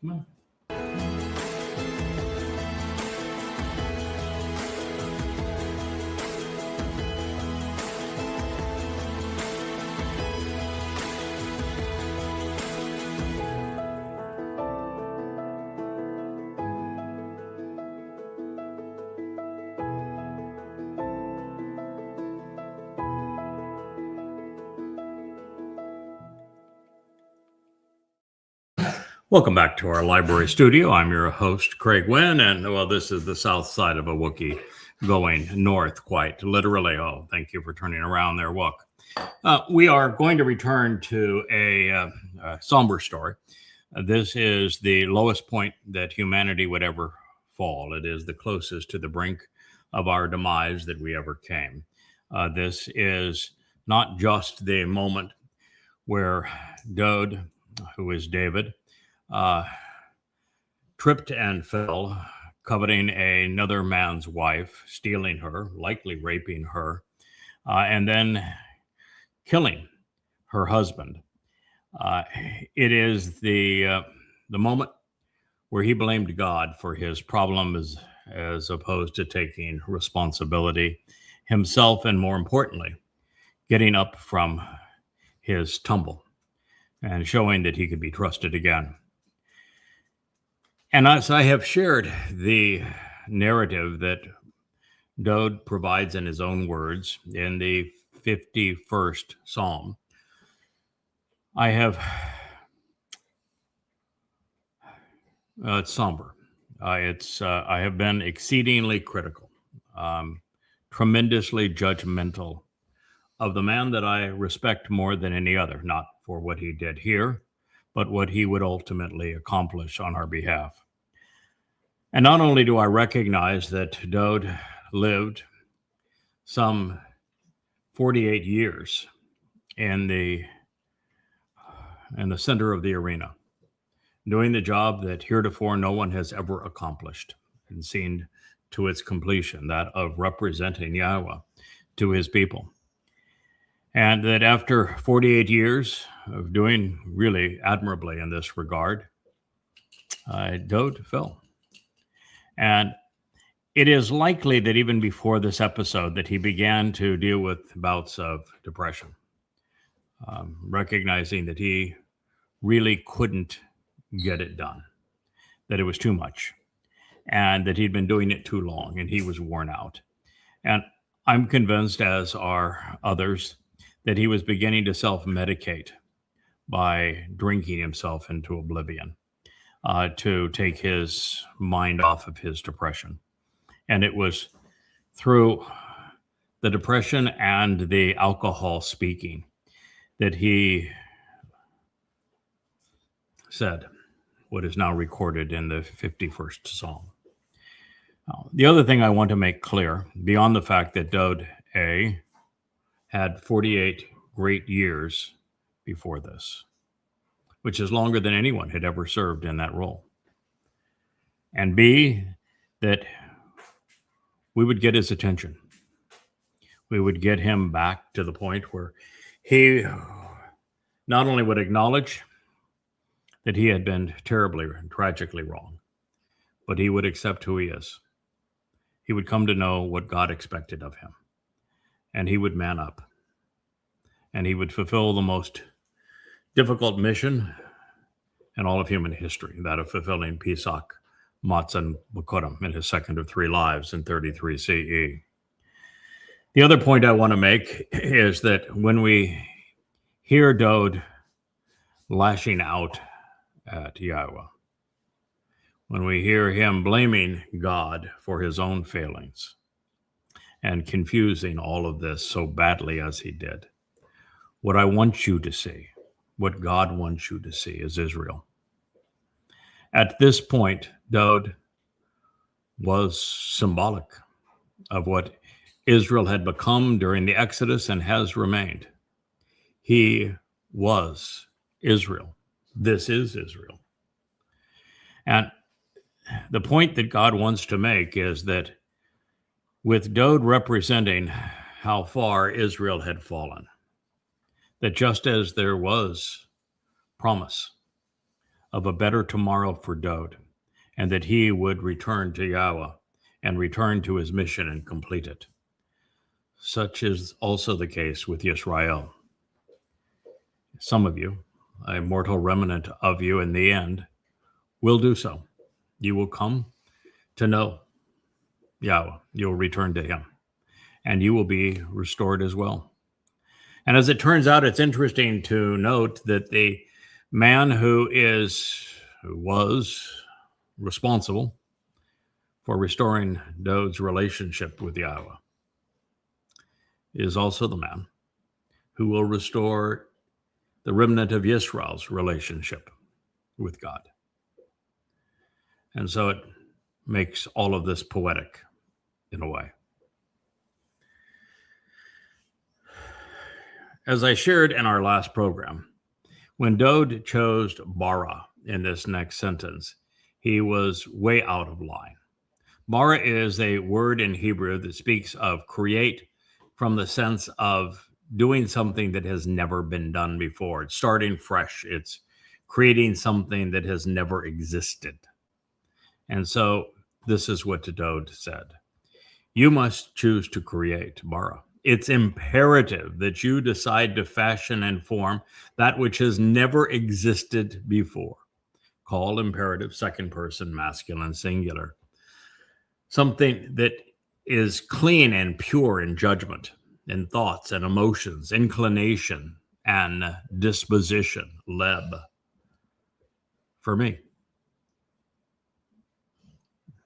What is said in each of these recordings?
Come on. Welcome back to our library studio. I'm your host, Craig Wynn, and well, this is the south side of a Wookiee going north, quite literally. Oh, thank you for turning around there, Wook. We are going to return to a somber story. This is the lowest point that humanity would ever fall. It is the closest to the brink of our demise that we ever came. This is not just the moment where Dode, who is David, tripped and fell, coveting another man's wife, stealing her, likely raping her, and then killing her husband. It is the moment where he blamed God for his problems as opposed to taking responsibility himself, and more importantly, getting up from his tumble and showing that he could be trusted again. And as I have shared the narrative that Dode provides in his own words in the 51st Psalm, it's somber. I have been exceedingly critical, tremendously judgmental of the man that I respect more than any other, not for what he did here, but what he would ultimately accomplish on our behalf. And not only do I recognize that Dode lived some 48 years in the center of the arena, doing the job that heretofore no one has ever accomplished and seen to its completion, that of representing Yahweh to his people. And that after 48 years of doing really admirably in this regard, Dode fell. And it is likely that even before this episode that he began to deal with bouts of depression, recognizing that he really couldn't get it done, that it was too much, and that he'd been doing it too long and he was worn out. And I'm convinced, as are others, that he was beginning to self-medicate by drinking himself into oblivion, to take his mind off of his depression. And it was through the depression and the alcohol speaking that he said what is now recorded in the 51st Psalm. The other thing I want to make clear, beyond the fact that Dode A had 48 great years before this, which is longer than anyone had ever served in that role. And B, that we would get his attention. We would get him back to the point where he not only would acknowledge that he had been terribly and tragically wrong, but he would accept who he is. He would come to know what God expected of him. And he would man up. And he would fulfill the most difficult mission in all of human history, that of fulfilling Pesach, Matzah, Bikurim in his second of three lives in 33 CE. The other point I want to make is that when we hear Dode lashing out at Yahweh, when we hear him blaming God for his own failings and confusing all of this so badly as he did, what I want you to see, what God wants you to see, is Israel. At this point, Dode was symbolic of what Israel had become during the Exodus and has remained. He was Israel. This is Israel. And the point that God wants to make is that with Dode representing how far Israel had fallen, that just as there was promise of a better tomorrow for Dowd, and that he would return to Yahweh and return to his mission and complete it. Such is also the case with Yisrael. Some of you, a mortal remnant of you in the end, will do so. You will come to know Yahweh. You'll return to him, and you will be restored as well. And as it turns out, it's interesting to note that the man who was responsible for restoring Dowd's relationship with Yahweh is also the man who will restore the remnant of Israel's relationship with God. And so it makes all of this poetic in a way. As I shared in our last program, when Dowd chose bara in this next sentence, he was way out of line. Bara is a word in Hebrew that speaks of create from the sense of doing something that has never been done before. It's starting fresh. It's creating something that has never existed. And so this is what Dowd said. You must choose to create, bara. It's imperative that you decide to fashion and form that which has never existed before. Call imperative, second person, masculine, singular. Something that is clean and pure in judgment, in thoughts and emotions, inclination and disposition, leb, for me.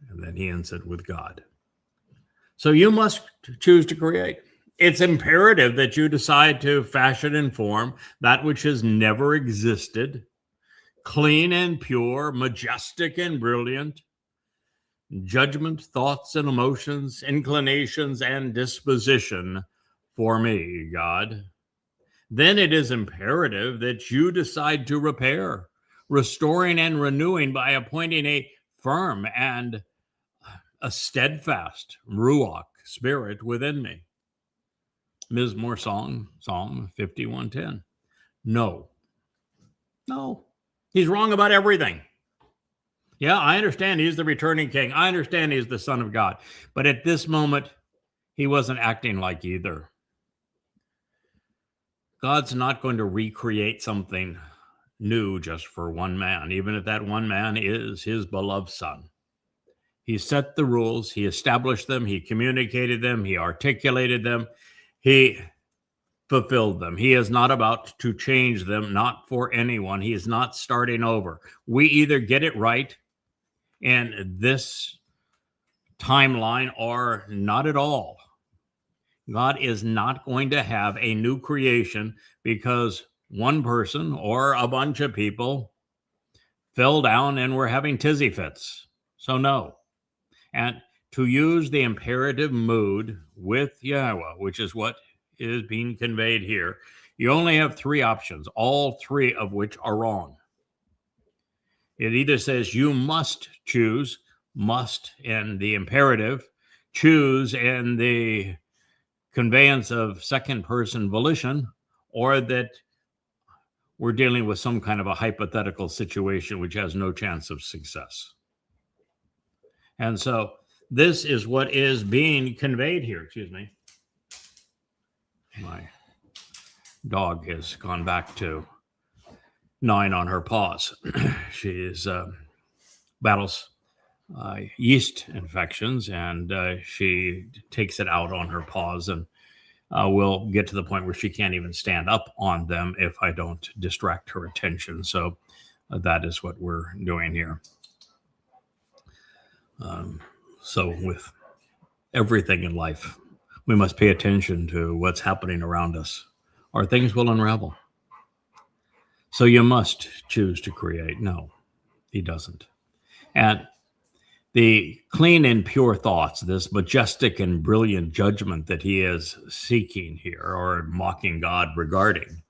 And then he ends it with God. So you must choose to create. It's imperative that you decide to fashion and form that which has never existed, clean and pure, majestic and brilliant, judgment, thoughts and emotions, inclinations and disposition for me, God. Then it is imperative that you decide to repair, restoring and renewing by appointing a firm and a steadfast ruach spirit within me. Mizmor song, Psalm 51:10. No. He's wrong about everything. Yeah, I understand he's the returning king. I understand he's the Son of God. But at this moment, he wasn't acting like either. God's not going to recreate something new just for one man, even if that one man is his beloved son. He set the rules, he established them, he communicated them, he articulated them, he fulfilled them. He is not about to change them, not for anyone. He is not starting over. We either get it right in this timeline or not at all. God is not going to have a new creation because one person or a bunch of people fell down and were having tizzy fits. So no. And to use the imperative mood with Yahweh, which is what is being conveyed here, you only have three options, all three of which are wrong. It either says you must choose, must in the imperative, choose in the conveyance of second person volition, or that we're dealing with some kind of a hypothetical situation which has no chance of success. And so this is what is being conveyed here. Excuse me. My dog has gone back to 9 on her paws. She is battles yeast infections, and she takes it out on her paws, and will get to the point where she can't even stand up on them if I don't distract her attention. So that is what we're doing here. So with everything in life, we must pay attention to what's happening around us, or things will unravel. So you must choose to create. No, he doesn't. And the clean and pure thoughts, this majestic and brilliant judgment that he is seeking here or mocking God regarding,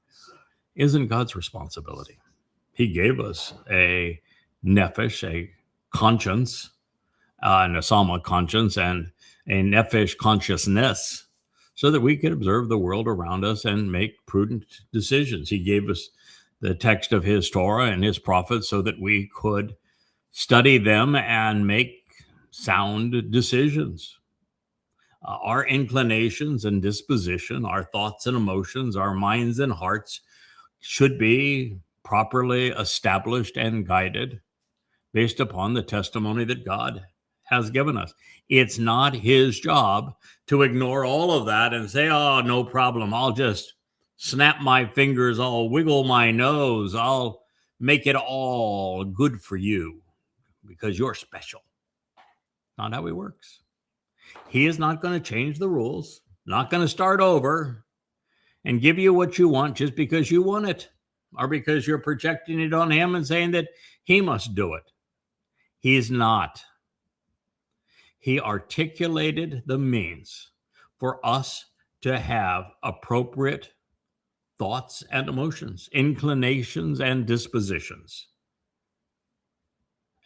isn't God's responsibility. He gave us a nephesh, a conscience, an asama conscience, and a nephesh consciousness, so that we could observe the world around us and make prudent decisions. He gave us the text of his Torah and his prophets so that we could study them and make sound decisions. Our inclinations and disposition, our thoughts and emotions, our minds and hearts should be properly established and guided based upon the testimony that God has given us. It's not his job to ignore all of that and say, oh, no problem. I'll just snap my fingers. I'll wiggle my nose. I'll make it all good for you because you're special. Not how he works. He is not going to change the rules, not going to start over and give you what you want just because you want it or because you're projecting it on him and saying that he must do it. He's not. He articulated the means for us to have appropriate thoughts and emotions, inclinations and dispositions.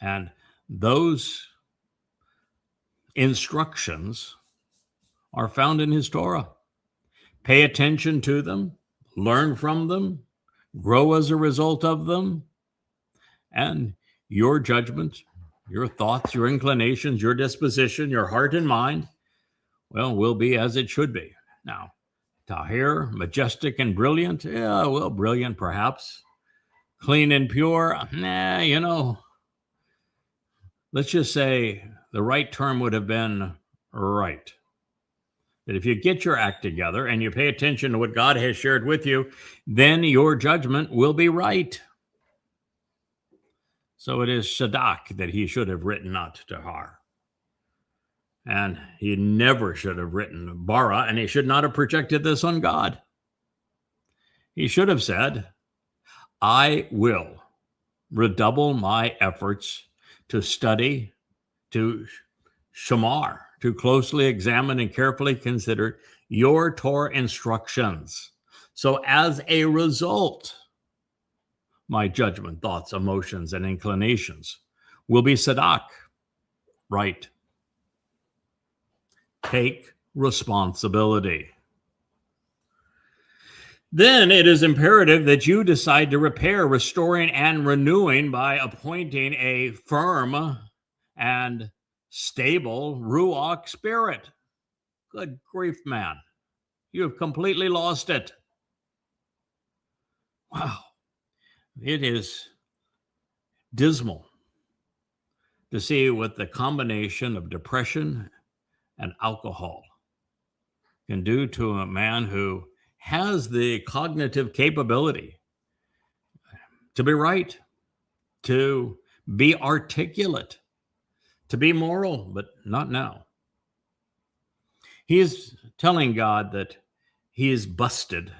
And those instructions are found in his Torah. Pay attention to them, learn from them, grow as a result of them, and your judgment, your thoughts, your inclinations, your disposition, your heart and mind, well, will be as it should be. Now, tahir, majestic and brilliant, yeah, well, brilliant perhaps. Clean and pure, nah, let's just say the right term would have been right. That if you get your act together and you pay attention to what God has shared with you, then your judgment will be right. So it is Sadak that he should have written, not Tahar. And he never should have written Bara, and he should not have projected this on God. He should have said, I will redouble my efforts to study, to shamar, to closely examine and carefully consider your Torah instructions. So as a result, my judgment, thoughts, emotions, and inclinations will be Sadak, right. Take responsibility. Then it is imperative that you decide to repair, restoring, and renewing by appointing a firm and stable Ruach spirit. Good grief, man. You have completely lost it. Wow. It is dismal to see what the combination of depression and alcohol can do to a man who has the cognitive capability to be right, to be articulate, to be moral, but not now. He is telling God that he is busted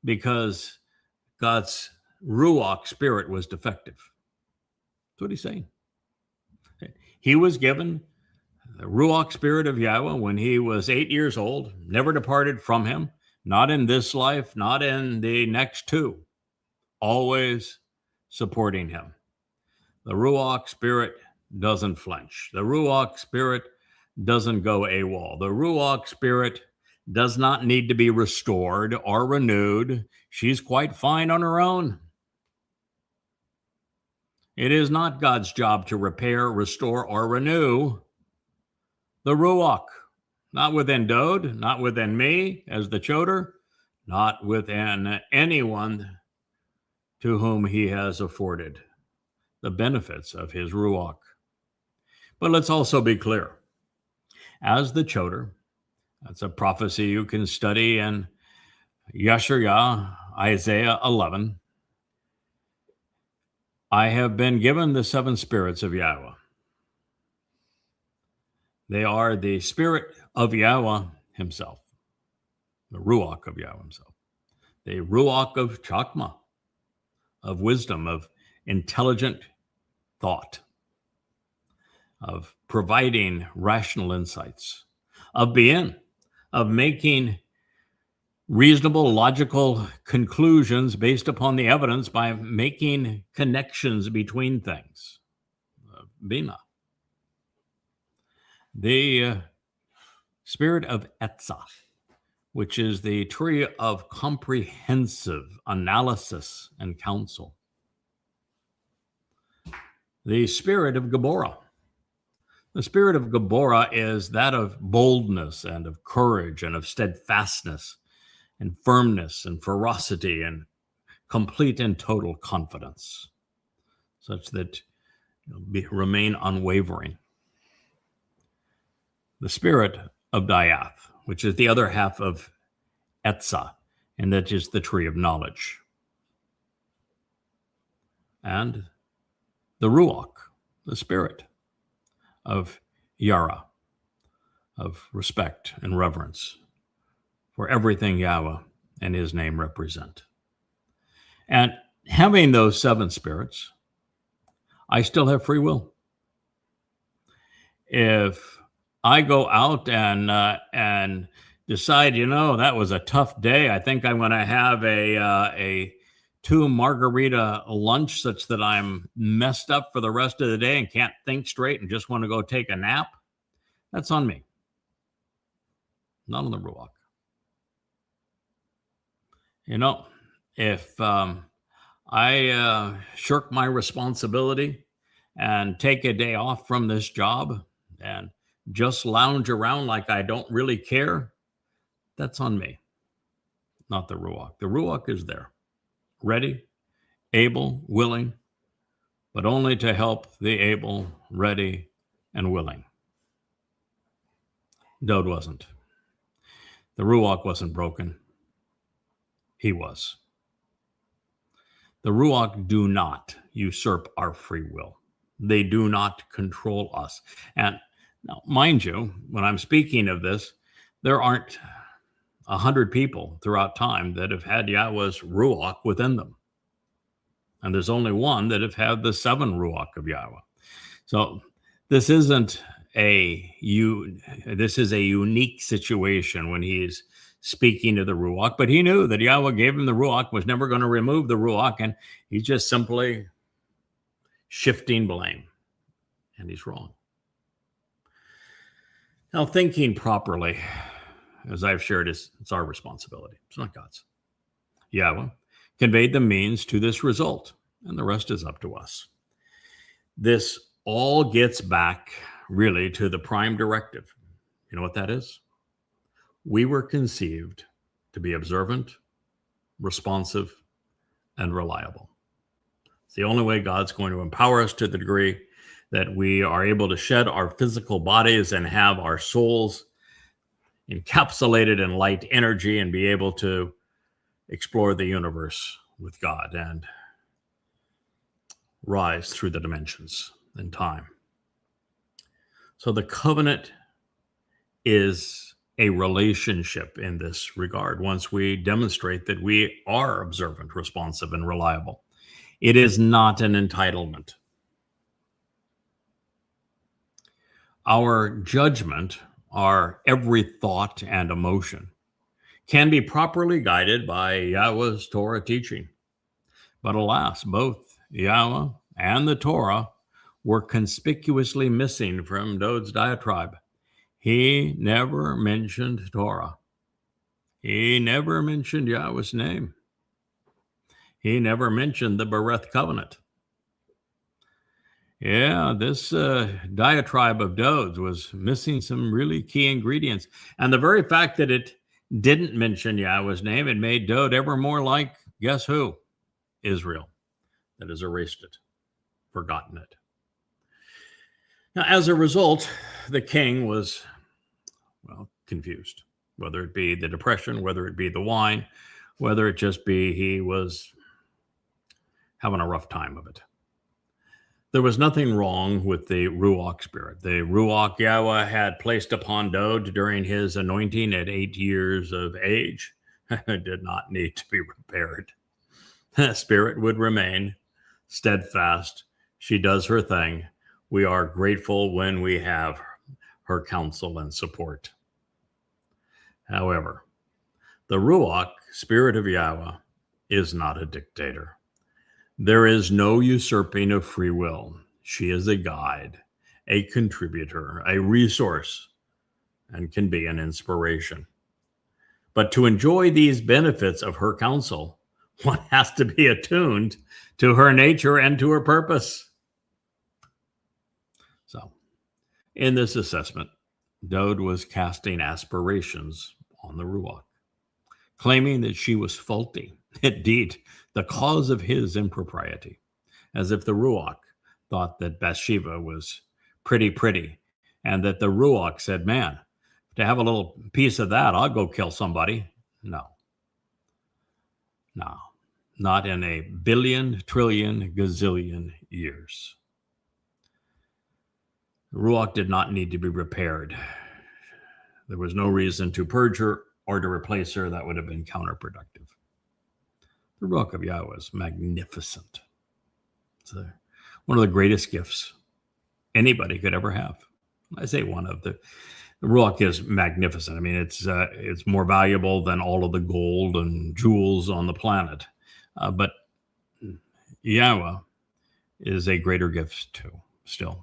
because God's Ruach spirit was defective. That's what he's saying. He was given the Ruach spirit of Yahweh when he was 8 years old, never departed from him, not in this life, not in the next two, always supporting him. The Ruach spirit doesn't flinch. The Ruach spirit doesn't go AWOL. The Ruach spirit does not need to be restored or renewed. She's quite fine on her own. It is not God's job to repair, restore, or renew the Ruach. Not within Dode, not within me as the choder, not within anyone to whom he has afforded the benefits of his Ruach. But let's also be clear. As the choder, that's a prophecy you can study in Yeshayahu, Isaiah 11. I have been given the seven spirits of Yahweh. They are the spirit of Yahweh himself, the Ruach of Yahweh himself, the Ruach of Chakma, of wisdom, of intelligent thought, of providing rational insights, of being, of making reasonable, logical conclusions based upon the evidence by making connections between things. Bina. The spirit of Etzah, which is the tree of comprehensive analysis and counsel. The spirit of Gabry'el. The spirit of Gabry'el is that of boldness and of courage and of steadfastness and firmness and ferocity and complete and total confidence, such that remain unwavering. The spirit of Diath, which is the other half of al-aqsa, and that is the tree of knowledge. And the ruach, the spirit of yara, of respect and reverence for everything Yahweh and his name represent. And having those 7 spirits, I still have free will. If I go out and decide, that was a tough day, I think I'm going to have a 2 margarita lunch such that I'm messed up for the rest of the day and can't think straight and just want to go take a nap, that's on me, not on the ruach. If I shirk my responsibility and take a day off from this job and just lounge around like I don't really care, that's on me, not the ruach. The ruach is there, ready, able, willing, but only to help the able, ready, and willing. Dowd wasn't. The ruach wasn't broken. He was. The ruach do not usurp our free will. They do not control us. And now, mind you, when I'm speaking of this, there aren't 100 people throughout time that have had Yahweh's ruach within them. And there's only one that have had the 7 ruach of Yahweh. So this isn't this is a unique situation when he's speaking to the ruach, but he knew that Yahweh gave him the ruach, was never going to remove the ruach, and he's just simply shifting blame, and he's wrong. Now, thinking properly, as I've shared, it's our responsibility. It's not God's. Yahweh conveyed the means to this result, and the rest is up to us. This all gets back really to the prime directive. You know what that is? We were conceived to be observant, responsive, and reliable. It's the only way God's going to empower us to the degree that we are able to shed our physical bodies and have our souls encapsulated in light energy and be able to explore the universe with God and rise through the dimensions and time. So the covenant is a relationship in this regard. Once we demonstrate that we are observant, responsive, and reliable, it is not an entitlement. Our judgment, our every thought and emotion, can be properly guided by Yahweh's Torah teaching. But alas, both Yahweh and the Torah were conspicuously missing from Dowd's diatribe. He never mentioned Torah. He never mentioned Yahweh's name. He never mentioned the Bereth covenant. Yeah, this diatribe of Dowd's was missing some really key ingredients. And the very fact that it didn't mention Yahweh's name, it made Dowd ever more like, guess who? Israel, that has erased it, forgotten it. Now, as a result, the king was, confused, whether it be the depression, whether it be the wine, whether it just be he was having a rough time of it. There was nothing wrong with the Ruach spirit. The Ruach Yahweh had placed upon Dowd during his anointing at 8 years of age did not need to be repaired. The spirit would remain steadfast. She does her thing. We are grateful when we have her counsel and support. However, the Ruach, spirit of Yahweh, is not a dictator. There is no usurping of free will. She is a guide, a contributor, a resource, and can be an inspiration. But to enjoy these benefits of her counsel, one has to be attuned to her nature and to her purpose. So, in this assessment, Dowd was casting aspirations on the Ruach, claiming that she was faulty, indeed, the cause of his impropriety, as if the Ruach thought that Bathsheba was pretty, and that the Ruach said, man, to have a little piece of that, I'll go kill somebody. No, not in a billion, trillion, gazillion years. The Ruach did not need to be repaired. There was no reason to purge her or to replace her. That would have been counterproductive. The Ruach of Yahweh is magnificent. It's one of the greatest gifts anybody could ever have. I say one of the Ruach is magnificent. I mean, it's more valuable than all of the gold and jewels on the planet. But Yahweh is a greater gift too, still.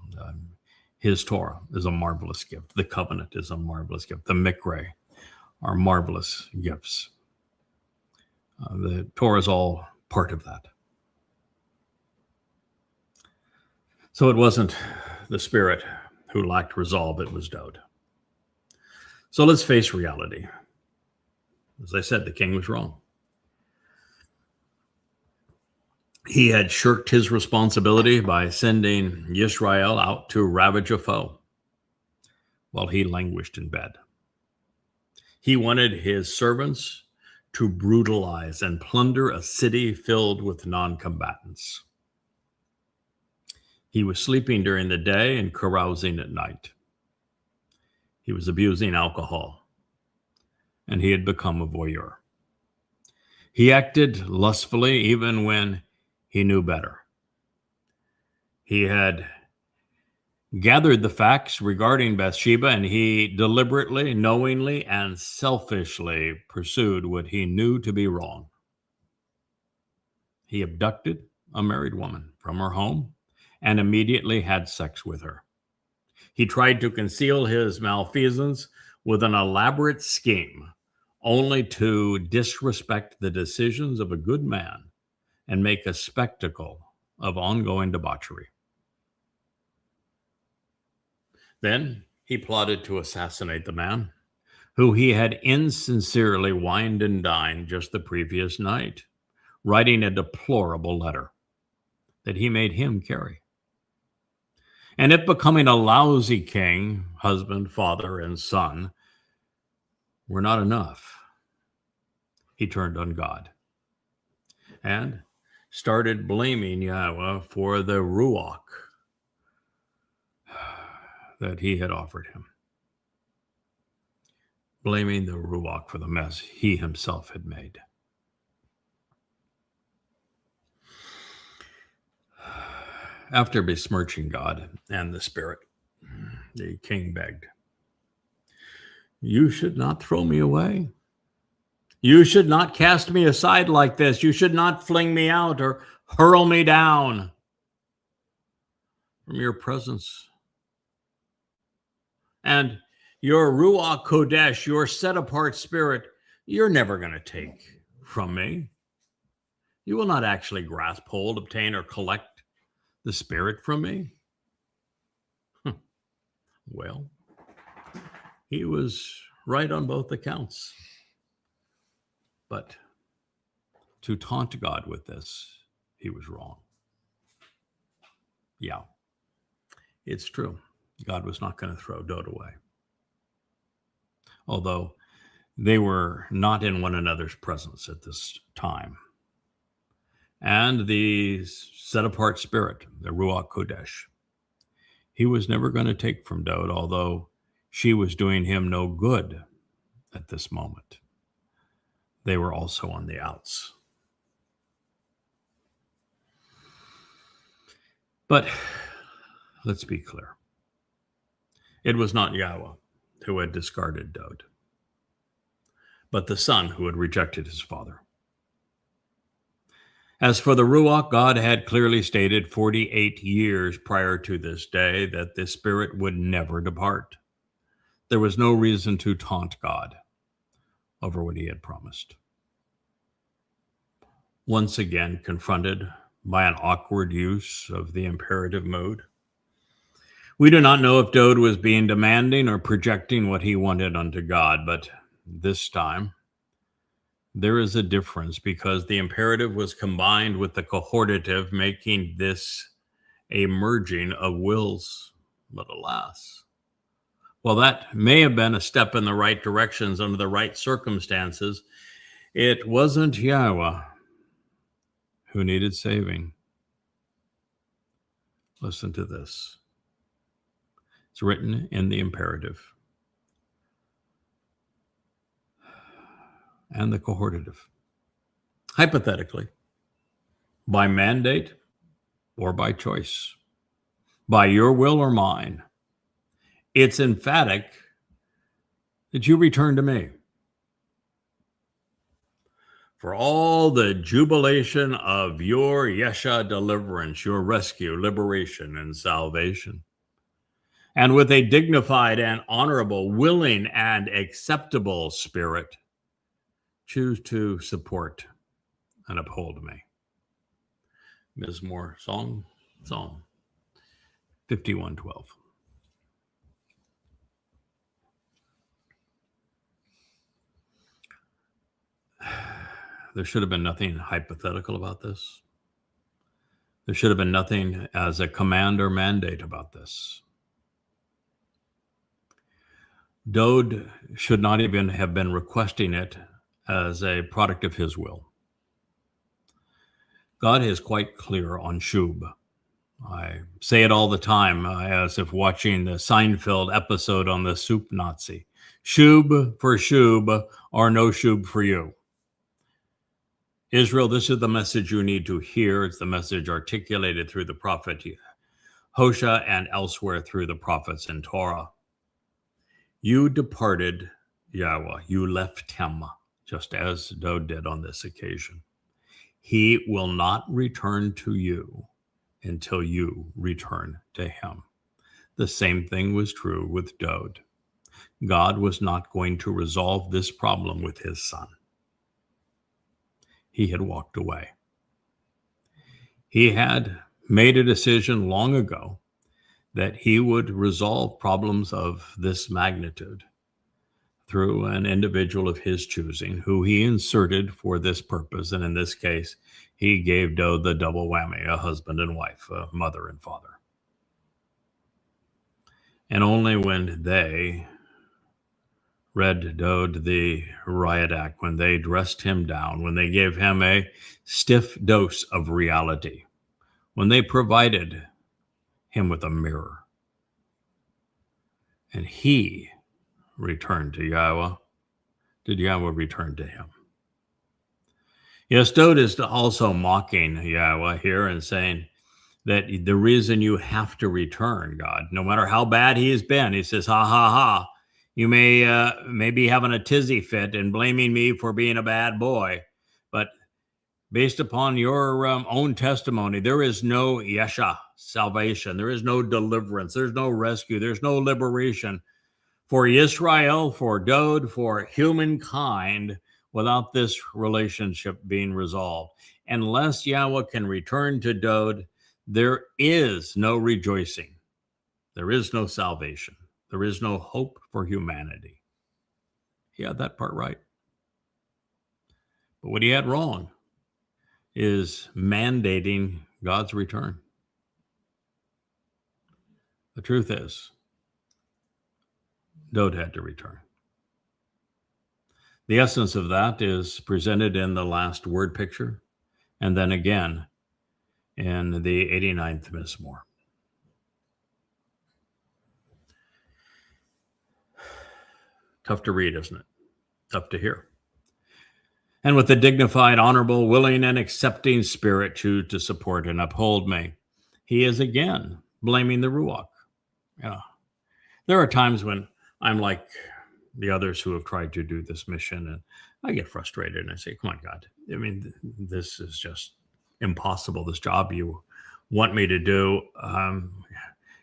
His Torah is a marvelous gift. The covenant is a marvelous gift. The Miqra'ey are marvelous gifts. The Torah is all part of that. So it wasn't the spirit who lacked resolve, it was Dowd. So let's face reality. As I said, the king was wrong. He had shirked his responsibility by sending Yisrael out to ravage a foe while he languished in bed. He wanted his servants to brutalize and plunder a city filled with non-combatants. He was sleeping during the day and carousing at night. He was abusing alcohol, and he had become a voyeur. He acted lustfully even when he knew better. He had gathered the facts regarding Bathsheba, and he deliberately, knowingly, and selfishly pursued what he knew to be wrong. He abducted a married woman from her home and immediately had sex with her. He tried to conceal his malfeasance with an elaborate scheme, only to disrespect the decisions of a good man and make a spectacle of ongoing debauchery. Then he plotted to assassinate the man who he had insincerely wined and dined just the previous night, writing a deplorable letter that he made him carry. And if becoming a lousy king, husband, father, and son were not enough, he turned on God and started blaming Yahweh for the Ruach that he had offered him. Blaming the Ruach for the mess he himself had made. After besmirching God and the Spirit, the king begged, "You should not throw me away. You should not cast me aside like this. You should not fling me out or hurl me down from your presence. And your Ruach Kodesh, your set-apart spirit, you're never going to take from me. You will not actually grasp hold, obtain, or collect the spirit from me." Well, he was right on both accounts. But to taunt God with this, he was wrong. Yeah, it's true. God was not going to throw Dowd away. Although they were not in one another's presence at this time. And the set-apart spirit, the Ruach Kodesh, he was never going to take from Dowd, although she was doing him no good at this moment. They were also on the outs. But let's be clear. It was not Yahweh who had discarded Dowd, but the son who had rejected his father. As for the Ruach, God had clearly stated 48 years prior to this day that the spirit would never depart. There was no reason to taunt God over what he had promised. Once again, confronted by an awkward use of the imperative mode, we do not know if Dowd was being demanding or projecting what he wanted unto God, but this time there is a difference because the imperative was combined with the cohortative, making this a merging of wills. But alas, while that may have been a step in the right directions under the right circumstances, it wasn't Yahweh who needed saving. Listen to this. It's written in the imperative and the cohortative. Hypothetically, by mandate or by choice, by your will or mine, it's emphatic that you return to me. For all the jubilation of your Yesha deliverance, your rescue, liberation, and salvation. And with a dignified and honorable, willing and acceptable spirit, choose to support and uphold me. Ms. Moore, Psalm 51:12. There should have been nothing hypothetical about this. There should have been nothing as a command or mandate about this. Dowd should not even have been requesting it as a product of his will. God is quite clear on shub. I say it all the time, as if watching the Seinfeld episode on the soup Nazi. Shub for shub, or no shub for you. Israel, this is the message you need to hear. It's the message articulated through the prophet Hosea and elsewhere through the prophets in Torah. You departed Yahweh. You left him, just as Dowd did on this occasion. He will not return to you until you return to him. The same thing was true with Dowd. God was not going to resolve this problem with his son. He had walked away. He had made a decision long ago that he would resolve problems of this magnitude through an individual of his choosing, who he inserted for this purpose. And in this case, he gave Dowd the double whammy, a husband and wife, a mother and father. And only when they read Dowd the riot act, when they dressed him down, when they gave him a stiff dose of reality, when they provided him with a mirror, and he returned to Yahweh, did Yahweh return to him? Yes, Dowd is also mocking Yahweh here and saying that the reason you have to return, God, no matter how bad he has been, he says, ha, ha, ha, you may be having a tizzy fit and blaming me for being a bad boy, but based upon your own testimony, there is no Yesha, salvation. There is no deliverance. There's no rescue. There's no liberation for Israel, for Dowd, for humankind without this relationship being resolved. Unless Yahweh can return to Dowd, there is no rejoicing. There is no salvation. There is no hope for humanity. He had that part right. But what he had wrong is mandating God's return. The truth is, Dowd had to return. The essence of that is presented in the last word picture, and then again in the 89th Mizmor. Tough to read, isn't it? Tough to hear. And with a dignified, honorable, willing, and accepting spirit, choose to support and uphold me. He is again blaming the Ruach. Yeah. There are times when I'm like the others who have tried to do this mission, and I get frustrated and I say, come on, God. I mean, this is just impossible. This job you want me to do,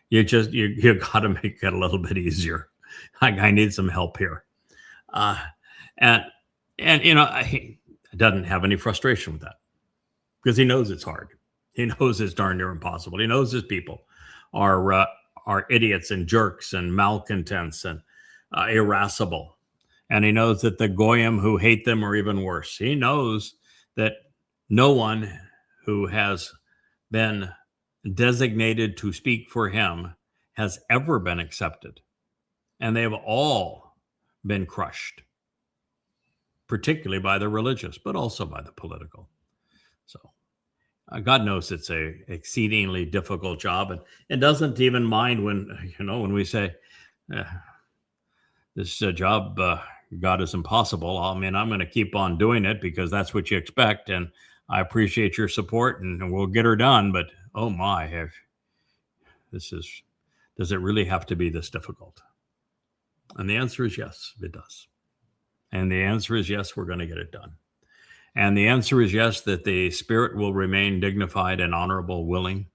you got to make it a little bit easier. I need some help here. And And, he doesn't have any frustration with that because he knows it's hard. He knows it's darn near impossible. He knows his people are idiots and jerks and malcontents and irascible. And he knows that the goyim who hate them are even worse. He knows that no one who has been designated to speak for him has ever been accepted. And they have all been crushed, particularly by the religious, but also by the political. So God knows it's a exceedingly difficult job, and doesn't even mind when we say this job, God, is impossible. I mean, I'm going to keep on doing it because that's what you expect, and I appreciate your support, and we'll get her done. But oh my, does it really have to be this difficult? And the answer is yes, it does. And the answer is yes, we're going to get it done. And the answer is yes, that the spirit will remain dignified and honorable, willing.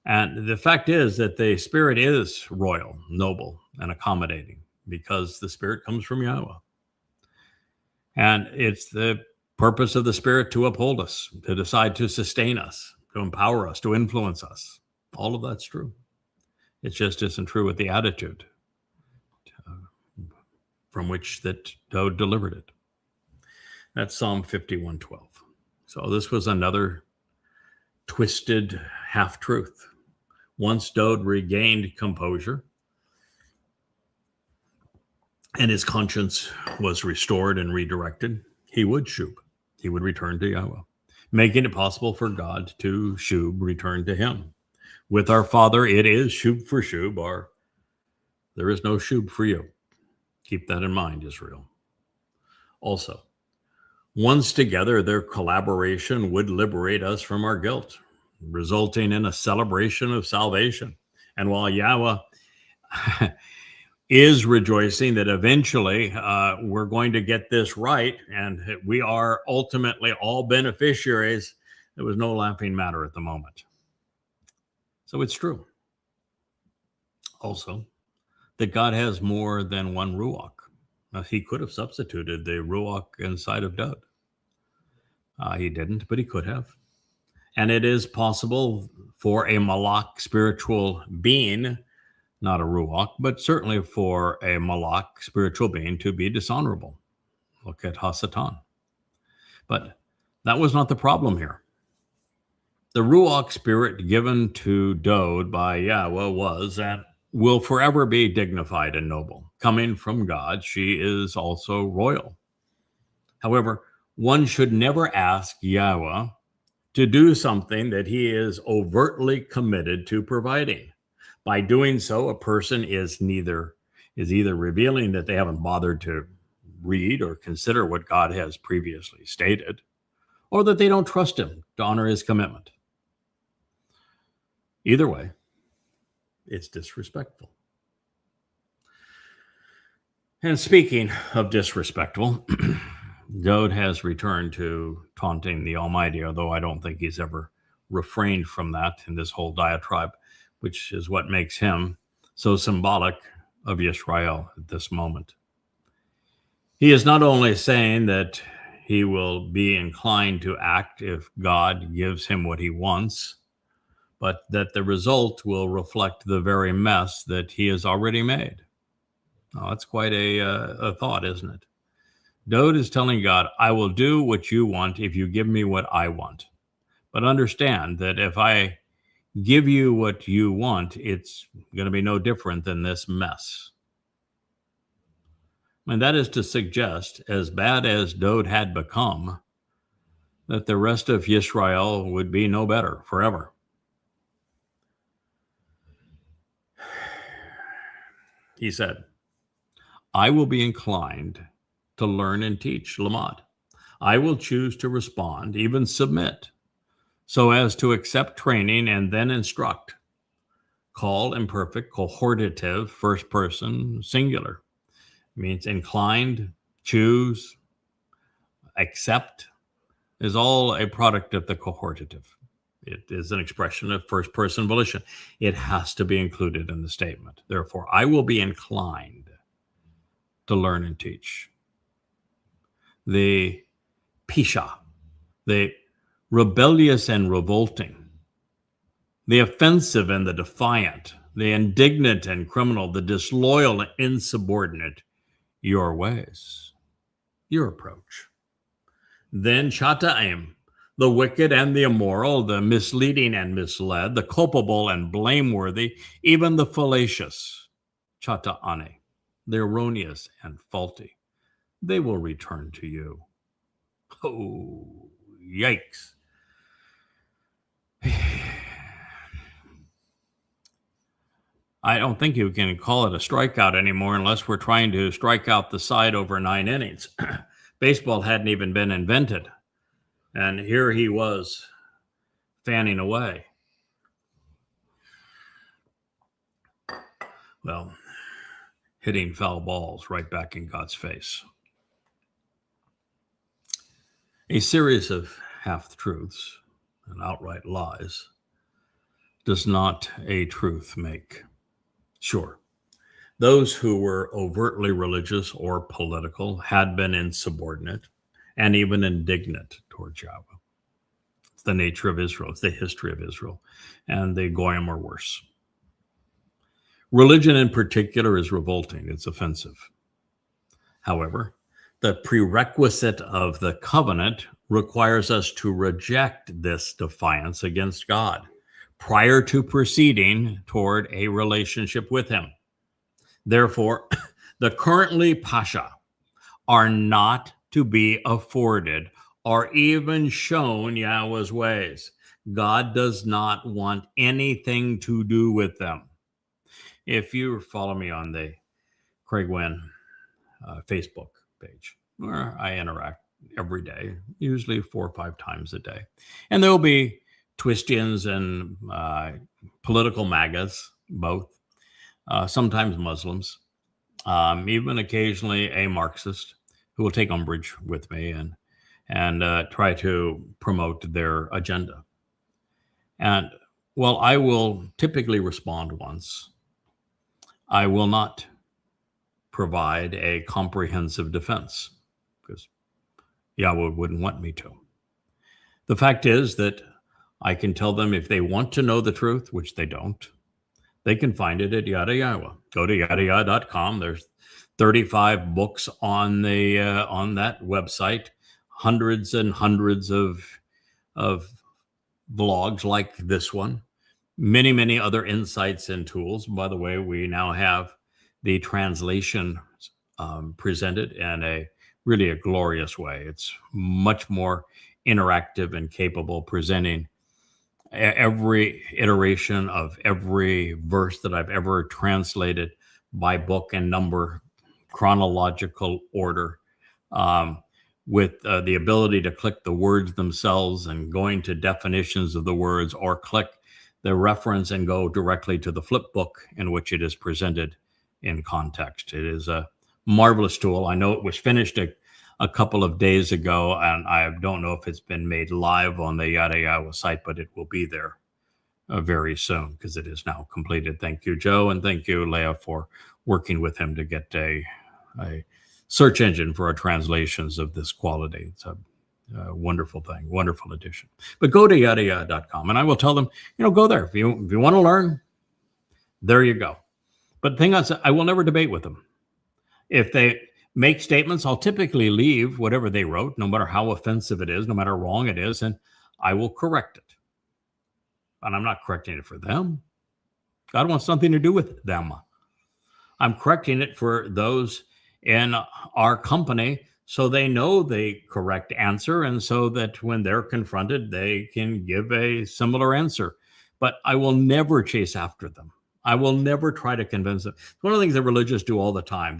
And the fact is that the spirit is royal, noble, and accommodating because the spirit comes from Yahweh. And it's the purpose of the spirit to uphold us, to decide to sustain us, to empower us, to influence us. All of that's true. It just isn't true with the attitude from which that Dowd delivered it. That's Psalm 51:12. So this was another twisted half-truth. Once Dowd regained composure and his conscience was restored and redirected, he would shub. He would return to Yahweh, making it possible for God to return to him. With our Father, it is shub for shub, or there is no shub for you. Keep that in mind, Israel. Also, once together, their collaboration would liberate us from our guilt, resulting in a celebration of salvation. And while Yahweh is rejoicing that eventually we're going to get this right and we are ultimately all beneficiaries, there was no laughing matter at the moment. So it's true. Also, that God has more than one Ruach. Now, he could have substituted the Ruach inside of Dowd. He didn't, but he could have. And it is possible for a Malach spiritual being, not a Ruach, but certainly for a Malach spiritual being to be dishonorable. Look at Hasatan. But that was not the problem here. The Ruach spirit given to Dowd by Yahweh was and will forever be dignified and noble. Coming from God, she is also royal. However, one should never ask Yahweh to do something that he is overtly committed to providing. By doing so, a person is either revealing that they haven't bothered to read or consider what God has previously stated, or that they don't trust him to honor his commitment. Either way, it's disrespectful. And speaking of disrespectful, Dowd has returned to taunting the Almighty, although I don't think he's ever refrained from that in this whole diatribe, which is what makes him so symbolic of Yisrael at this moment. He is not only saying that he will be inclined to act if God gives him what he wants, but that the result will reflect the very mess that he has already made. Oh, that's quite a thought, isn't it? Dowd is telling God, I will do what you want if you give me what I want. But understand that if I give you what you want, it's going to be no different than this mess. And that is to suggest, as bad as Dowd had become, that the rest of Yisrael would be no better forever. He said, I will be inclined to learn and teach, Lamad. I will choose to respond, even submit, so as to accept training and then instruct. Call imperfect, cohortative, first person, singular. It means inclined, choose, accept is all a product of the cohortative. It is an expression of first person volition. It has to be included in the statement. Therefore, I will be inclined to learn and teach. the pisha, the rebellious and revolting, the offensive and the defiant, the indignant and criminal, the disloyal and insubordinate, your ways, your approach. Then chata'im, the wicked and the immoral, the misleading and misled, the culpable and blameworthy, even the fallacious, chata'ane, the erroneous and faulty, they will return to you. Oh, yikes. I don't think you can call it a strikeout anymore unless we're trying to strike out the side over 9 innings. Baseball hadn't even been invented. And here he was fanning away. Well, hitting foul balls right back in God's face. A series of half-truths and outright lies does not a truth make. Sure, those who were overtly religious or political had been insubordinate and even indignant toward Yahweh. It's the nature of Israel. It's the history of Israel. And the Goyim are worse. Religion in particular is revolting. It's offensive. However, the prerequisite of the covenant requires us to reject this defiance against God prior to proceeding toward a relationship with him. Therefore, the currently pasha are not to be afforded or even shown Yahweh's ways. God does not want anything to do with them. If you follow me on the Craig Wynn Facebook page, where I interact every day, usually 4 or 5 times a day, and there will be Twistians and political MAGAs, both, sometimes Muslims, even occasionally a Marxist who will take umbrage with me and try to promote their agenda. And while I will typically respond once, I will not provide a comprehensive defense because Yahweh wouldn't want me to. The fact is that I can tell them if they want to know the truth, which they don't, they can find it at Yada Yahweh. Go to yadayah.com. There's 35 books on that website, hundreds and hundreds of blogs like this one, many, many other insights and tools. By the way, we now have the translation presented in a glorious way. It's much more interactive and capable, presenting every iteration of every verse that I've ever translated by book and number, chronological order, with the ability to click the words themselves and going to definitions of the words, or click the reference and go directly to the flip book in which it is presented in context. It is a marvelous tool. I know it was finished a couple of days ago, and I don't know if it's been made live on the Yada Yahweh site, but it will be there very soon because it is now completed. Thank you, Joe, and thank you, Leah, for working with him to get a search engine for our translations of this quality. It's a wonderful thing, wonderful addition. But go to yadayah.com, and I will tell them, go there. If you want to learn, there you go. But the thing is, I will never debate with them. If they make statements, I'll typically leave whatever they wrote, no matter how offensive it is, no matter how wrong it is, and I will correct it. And I'm not correcting it for them. God wants something to do with them. I'm correcting it for those in our company so they know the correct answer, and so that when they're confronted, they can give a similar answer. But I will never chase after them. I will never try to convince them. It's one of the things that religious do all the time.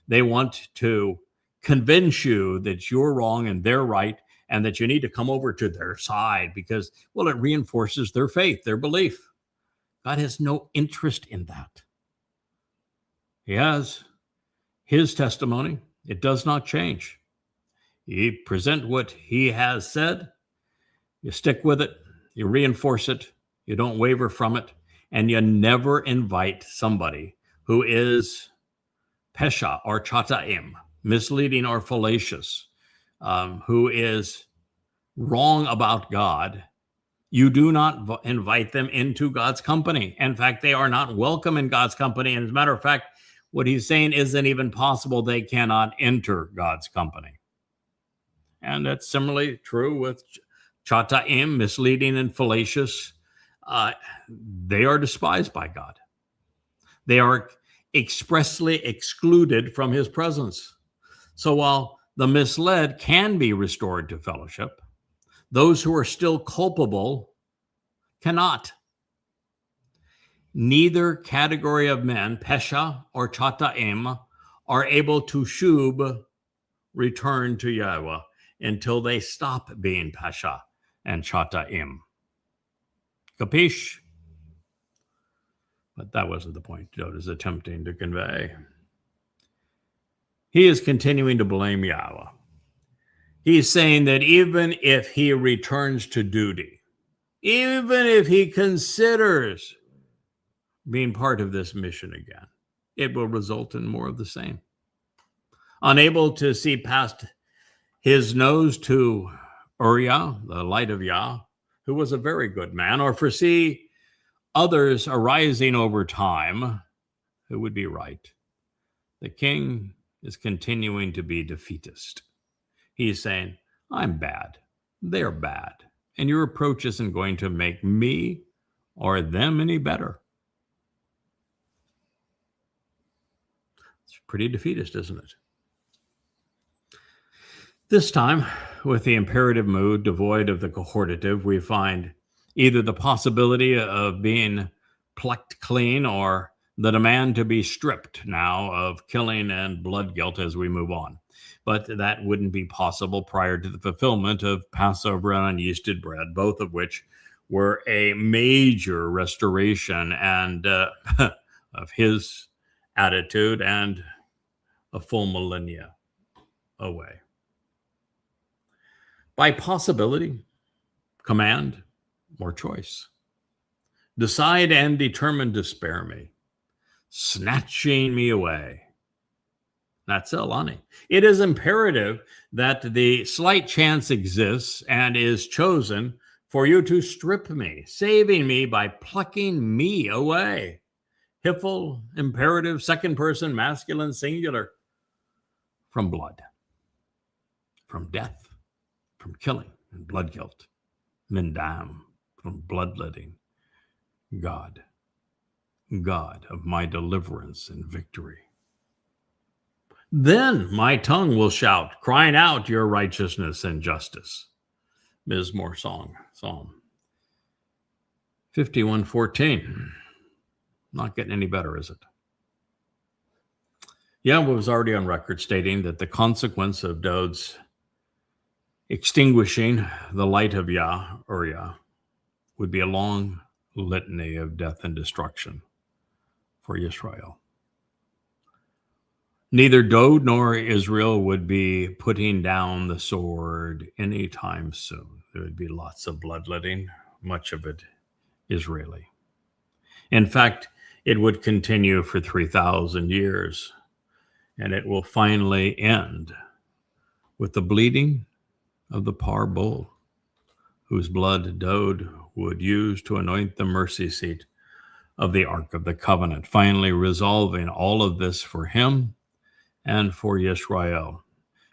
They want to convince you that you're wrong and they're right, and that you need to come over to their side because, well, it reinforces their faith, their belief. God has no interest in that. He has his testimony. It does not change. You present what he has said, you stick with it, you reinforce it, you don't waver from it, and you never invite somebody who is pesha or chata'im, misleading or fallacious, who is wrong about God, you do not invite them into God's company. In fact, they are not welcome in God's company. And as a matter of fact, what he's saying isn't even possible. They cannot enter God's company. And that's similarly true with chata'im, misleading and fallacious. They are despised by God. They are expressly excluded from his presence. So while the misled can be restored to fellowship, those who are still culpable cannot. Neither category of men, pesha or chata'im, are able to shub, return to Yahweh, until they stop being pesha and chata'im. Capish? But that wasn't the point Dowd is attempting to convey. He is continuing to blame Yahweh. He's saying that even if he returns to duty, even if he considers being part of this mission again, it will result in more of the same. Unable to see past his nose to Uriah, the light of Yah, who was a very good man, or foresee others arising over time who would be right. The king is continuing to be defeatist. He's saying, I'm bad, they're bad, and your approach isn't going to make me or them any better. It's pretty defeatist, isn't it? This time, with the imperative mood devoid of the cohortative, we find either the possibility of being plucked clean or the demand to be stripped now of killing and blood guilt as we move on. But that wouldn't be possible prior to the fulfillment of Passover and unyeasted bread, both of which were a major restoration and of his attitude and a full millennia away. By possibility, command, or choice. Decide and determine to spare me, snatching me away. That's Elani. It is imperative that the slight chance exists and is chosen for you to strip me, saving me by plucking me away. Hiphil, imperative, second person, masculine, singular, from blood, from death, from killing and blood guilt, mindam, from bloodletting. God of my deliverance and victory. Then my tongue will shout, crying out your righteousness and justice. Mizmor song, Psalm 51:14. Not getting any better, is it? Yahweh was already on record stating that the consequence of Dowd's extinguishing the light of Yah, Uriah, would be a long litany of death and destruction for Israel. Neither Dowd nor Israel would be putting down the sword anytime soon. There would be lots of bloodletting, much of it Israeli. In fact, it would continue for 3,000 years, and it will finally end with the bleeding of the Par bull, whose blood Dowd would use to anoint the mercy seat of the Ark of the Covenant, finally resolving all of this for him and for Yisrael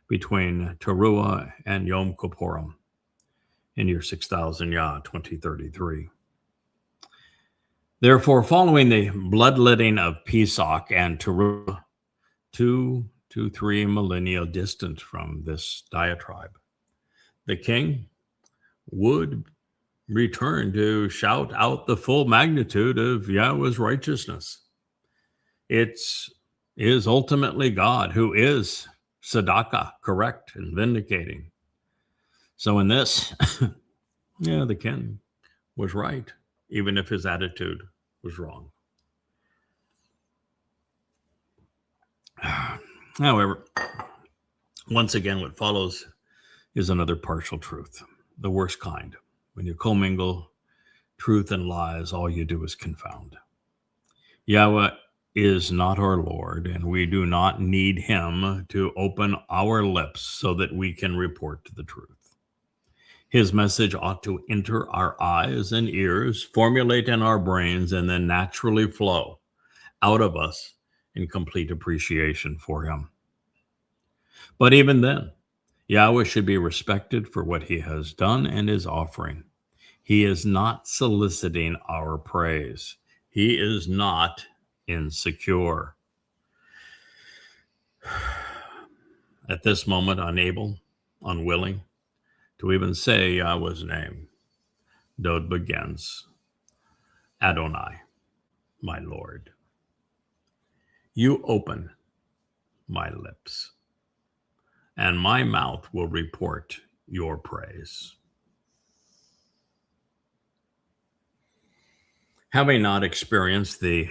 between Taruw'ah and Yom Kippurim in year 6000 Yah, 2033. Therefore, following the bloodletting of Pesach and Taruw'ah, 2 to 3 millennia distant from this diatribe, the king would return to shout out the full magnitude of Yahweh's righteousness. It is ultimately God who is tzedakah, correct and vindicating. So in this, the king was right, even if his attitude was wrong. However, once again, what follows is another partial truth, the worst kind. When you commingle truth and lies, all you do is confound. Yahweh is not our Lord, and we do not need him to open our lips so that we can report the truth. His message ought to enter our eyes and ears, formulate in our brains, and then naturally flow out of us in complete appreciation for him. But even then, Yahweh should be respected for what he has done and is offering. He is not soliciting our praise. He is not insecure. At this moment, unable, unwilling to even say Yahweh's name, Dod begins, Adonai, my Lord. You open my lips, and my mouth will report your praise. Having not experienced the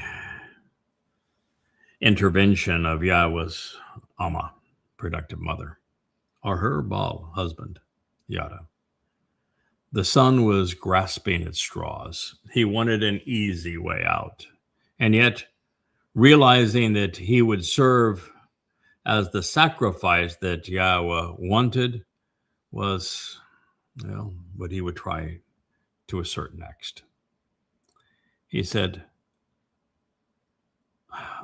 intervention of Yahweh's Amma, productive mother, or her Baal husband, Yada, the son was grasping at straws. He wanted an easy way out, and yet realizing that he would serve as the sacrifice that Yahweh wanted was, what he would try to assert next. He said,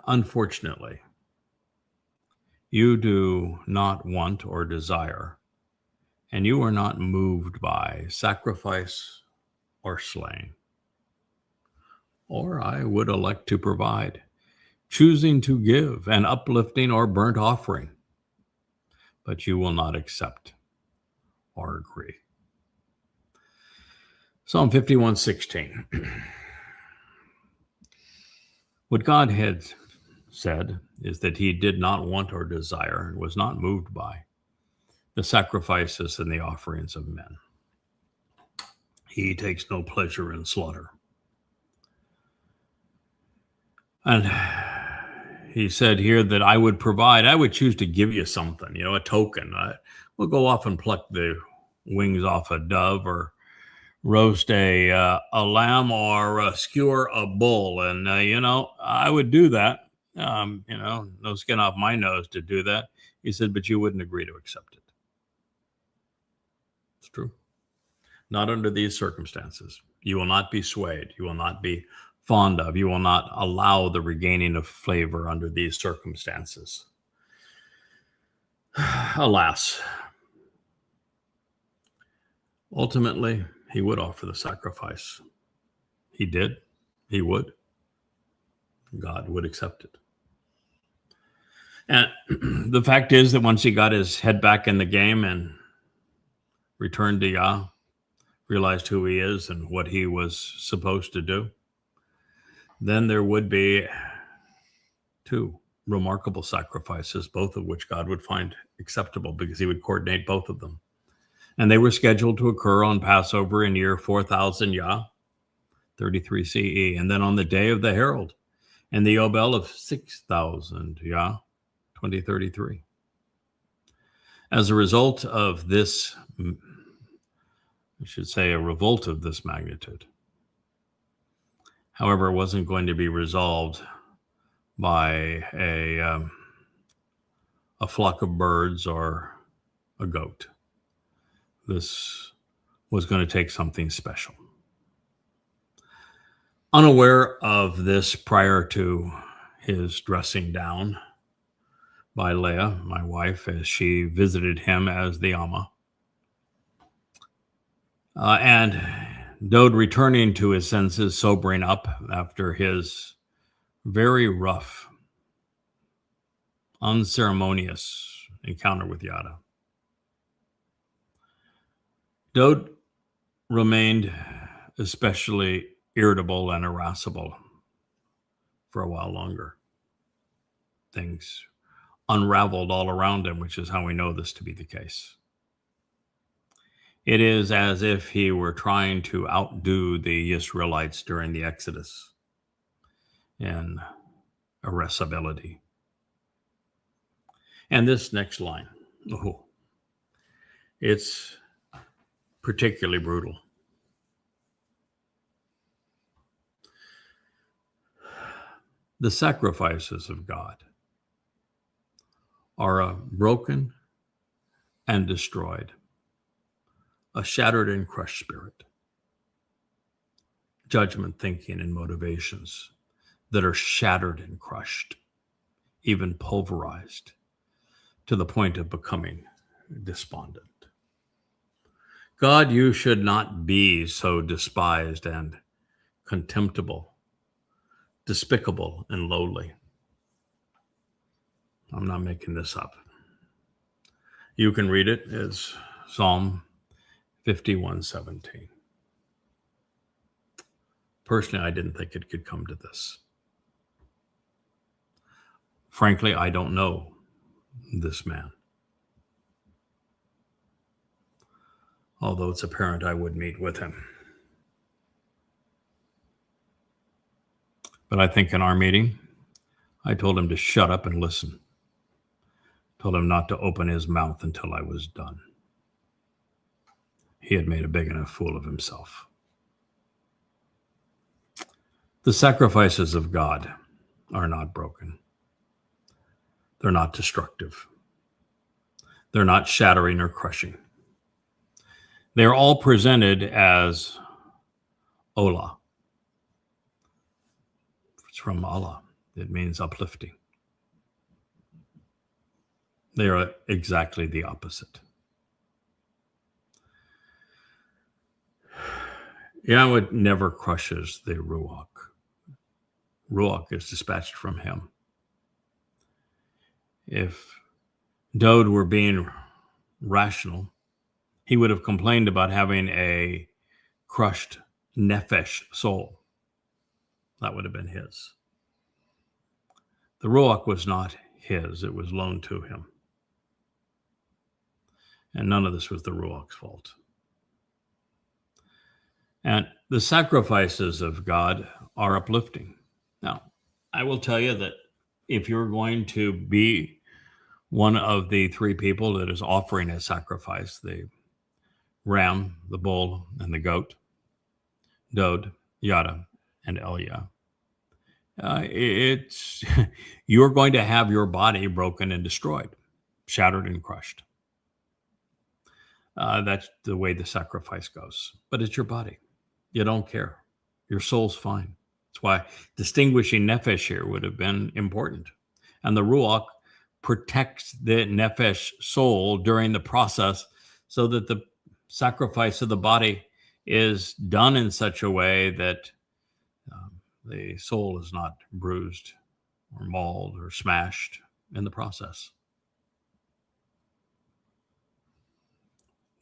unfortunately, you do not want or desire, and you are not moved by sacrifice or slaying. Or I would elect to provide, choosing to give an uplifting or burnt offering, but you will not accept or agree. Psalm 51:16. What God had said is that he did not want or desire and was not moved by the sacrifices and the offerings of men. He takes no pleasure in slaughter. And he said here that I would provide, I would choose to give you something, a token. We'll go off and pluck the wings off a dove, or roast a lamb, or skewer a bull. And, I would do that. No skin off my nose to do that. He said, but you wouldn't agree to accept it. It's true. Not under these circumstances. You will not be swayed. You will not be fond of. You will not allow the regaining of flavor under these circumstances. Alas, ultimately, he would offer the sacrifice. He did. He would. God would accept it. And the fact is that once he got his head back in the game and returned to Yah, realized who he is and what he was supposed to do, then there would be two remarkable sacrifices, both of which God would find acceptable because he would coordinate both of them. And they were scheduled to occur on Passover in year 4000 Yah, 33 CE, and then on the day of the Herald and the Yobel of 6000 Yah, 2033. As a result of this, I should say a revolt of this magnitude, however, it wasn't going to be resolved by a flock of birds or a goat. This was going to take something special. Unaware of this prior to his dressing down by Leah, my wife, as she visited him as the Amma, and Dod returning to his senses, sobering up after his very rough, unceremonious encounter with Yada. Dod remained especially irritable and irascible for a while longer. Things unraveled all around him, which is how we know this to be the case. It is as if he were trying to outdo the Israelites during the Exodus in irascibility. And this next line, it's particularly brutal. The sacrifices of God are a broken and destroyed, a shattered and crushed spirit, judgment thinking and motivations that are shattered and crushed, even pulverized to the point of becoming despondent. God, you should not be so despised and contemptible, despicable and lowly. I'm not making this up. You can read it as Psalm 51:17. Personally, I didn't think it could come to this. Frankly, I don't know this man, although it's apparent I would meet with him. But I think in our meeting, I told him to shut up and listen. Told him not to open his mouth until I was done. He had made a big enough fool of himself. The sacrifices of God are not broken. They're not destructive. They're not shattering or crushing. They're all presented as Olah. It's from Allah. It means uplifting. They are exactly the opposite. Yahweh never crushes the Ruach. Ruach is dispatched from him. If Dode were being rational, he would have complained about having a crushed nefesh soul. That would have been his. The Ruach was not his. It was loaned to him. And none of this was the Ruach's fault. And the sacrifices of God are uplifting. Now, I will tell you that if you're going to be one of the three people that is offering a sacrifice, the ram, the bull, and the goat, Dode, Yada, and Elia, you're going to have your body broken and destroyed, shattered and crushed. That's the way the sacrifice goes. But it's your body. You don't care. Your soul's fine. That's why distinguishing nefesh here would have been important. And the Ruach protects the nefesh soul during the process so that the sacrifice of the body is done in such a way that the soul is not bruised or mauled or smashed in the process.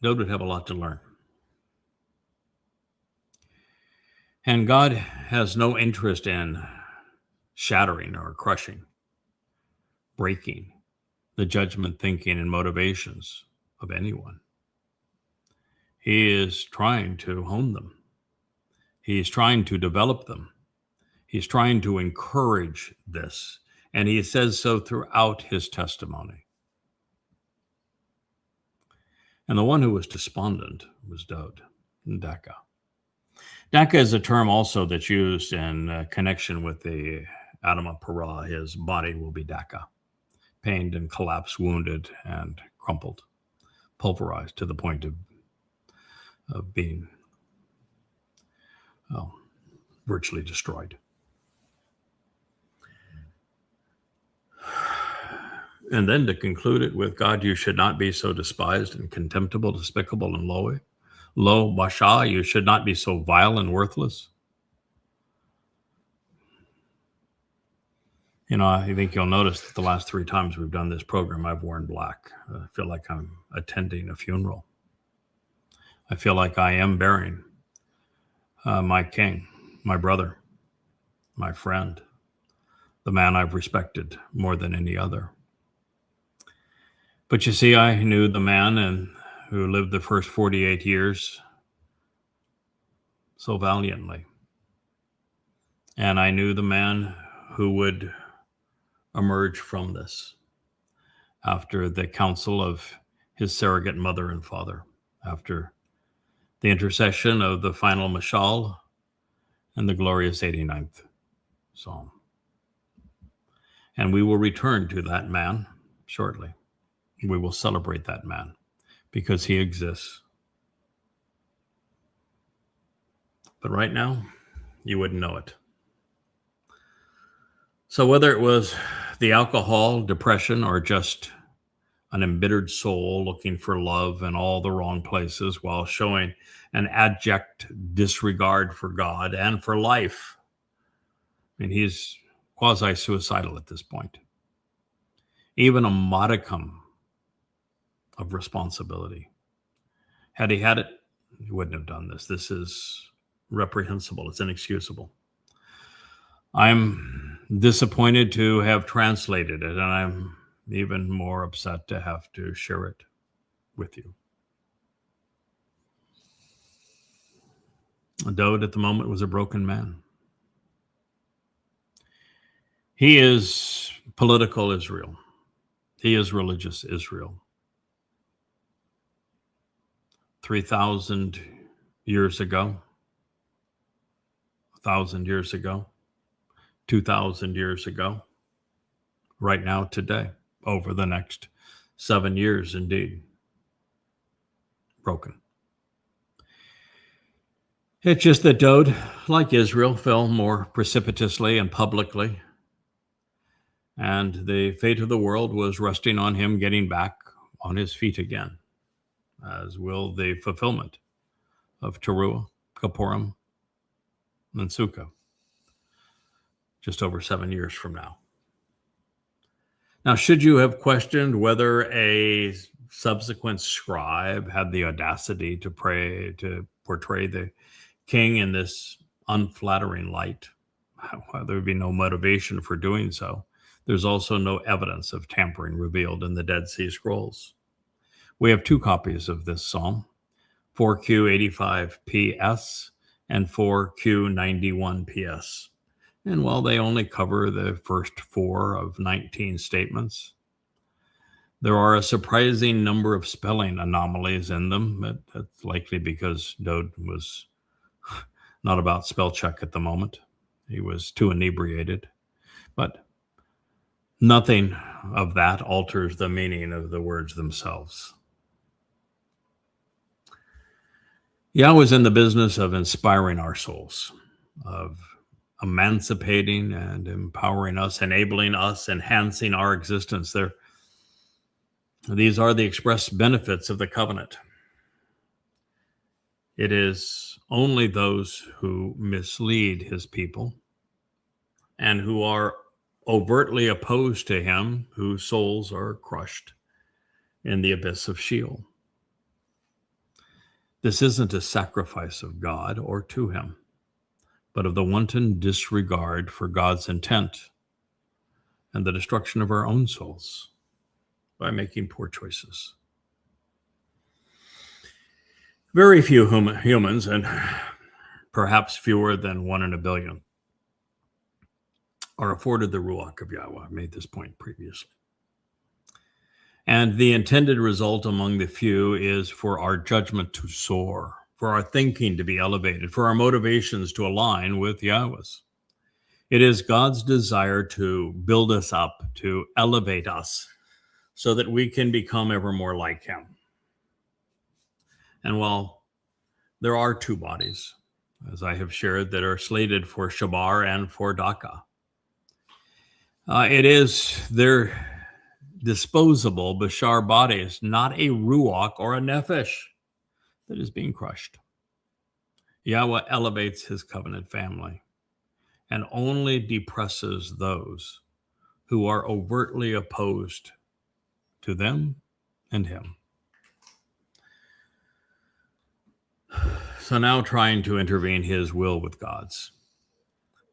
Dode would have a lot to learn. And God has no interest in shattering or crushing, breaking the judgment, thinking, and motivations of anyone. He is trying to hone them. He's trying to develop them. He's trying to encourage this. And he says so throughout his testimony. And the one who was despondent was Dode, Daka. Daka is a term also that's used in connection with the Adama Parah. His body will be Daka, pained and collapsed, wounded and crumpled, pulverized to the point of being virtually destroyed. And then to conclude it with, God, you should not be so despised and contemptible, despicable, and low, basha, you should not be so vile and worthless. You know, I think you'll notice that the last 3 times we've done this program, I've worn black. I feel like I'm attending a funeral. I feel like I am burying my king, my brother, my friend, the man I've respected more than any other. But you see, I knew the man who lived the first 48 years so valiantly. And I knew the man who would emerge from this after the counsel of his surrogate mother and father, after the intercession of the final mashal and the glorious 89th Psalm. And we will return to that man shortly. We will celebrate that man because he exists. But right now, you wouldn't know it. So whether it was the alcohol, depression, or just an embittered soul looking for love in all the wrong places while showing an abject disregard for God and for life, I mean, he's quasi-suicidal at this point. Even a modicum of responsibility. Had he had it, he wouldn't have done this. This is reprehensible. It's inexcusable. I'm disappointed to have translated it, and I'm even more upset to have to share it with you. Daud at the moment was a broken man. He is political Israel. He is religious Israel. 3,000 years ago, 1,000 years ago, 2,000 years ago, right now, today, over the next 7 years, indeed. Broken. It's just that Daud, like Israel, fell more precipitously and publicly, and the fate of the world was resting on him getting back on his feet again, as will the fulfillment of taruw'ah, Kippurim, and Sukkah, just over 7 years from now. Now, should you have questioned whether a subsequent scribe had the audacity to portray the king in this unflattering light, well, there would be no motivation for doing so. There's also no evidence of tampering revealed in the Dead Sea Scrolls. We have two copies of this psalm, 4Q85PS and 4Q91PS. And while they only cover the first 4 of 19 statements, there are a surprising number of spelling anomalies in them. That's likely because Daud was not about spell check at the moment. He was too inebriated. But nothing of that alters the meaning of the words themselves. Yahweh is in the business of inspiring our souls, of emancipating and empowering us, enabling us, enhancing our existence. These are the express benefits of the covenant. It is only those who mislead his people and who are overtly opposed to him whose souls are crushed in the abyss of Sheol. This isn't a sacrifice of God or to him, but of the wanton disregard for God's intent and the destruction of our own souls by making poor choices. Very few humans, and perhaps fewer than 1 in a billion, are afforded the Ruach of Yahweh. I made this point previously. And the intended result among the few is for our judgment to soar, for our thinking to be elevated, for our motivations to align with Yahweh's. It is God's desire to build us up, to elevate us, so that we can become ever more like him. And while there are 2 bodies, as I have shared, that are slated for Shabar and for Daka, it is their disposable Bashar bodies, not a Ruach or a Nefesh, that is being crushed. Yahweh elevates his covenant family and only depresses those who are overtly opposed to them and him. So now trying to intervene his will with God's.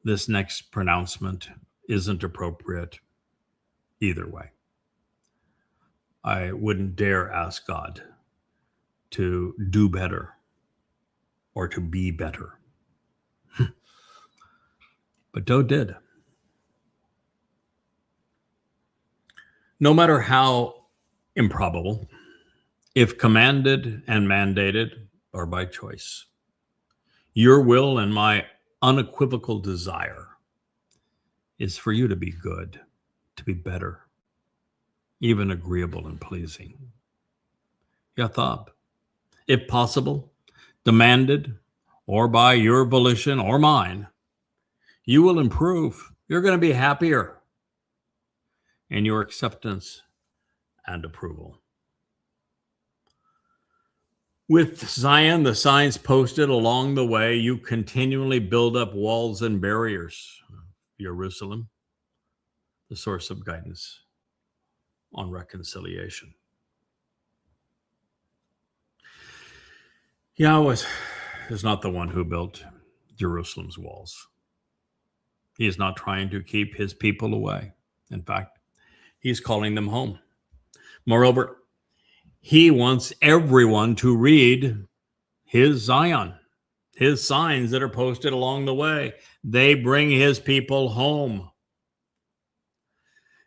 This next pronouncement isn't appropriate either way. I wouldn't dare ask God to do better or to be better. But Daud did. No matter how improbable, if commanded and mandated or by choice, your will and my unequivocal desire is for you to be good, to be better, even agreeable and pleasing. Yathab, if possible, demanded, or by your volition or mine, you will improve. You're going to be happier in your acceptance and approval. With Zion, the signs posted along the way, you continually build up walls and barriers. Jerusalem, the source of guidance on reconciliation. Yahweh is not the one who built Jerusalem's walls. He is not trying to keep his people away. In fact, he's calling them home. Moreover, he wants everyone to read his Zion, his signs that are posted along the way. They bring his people home.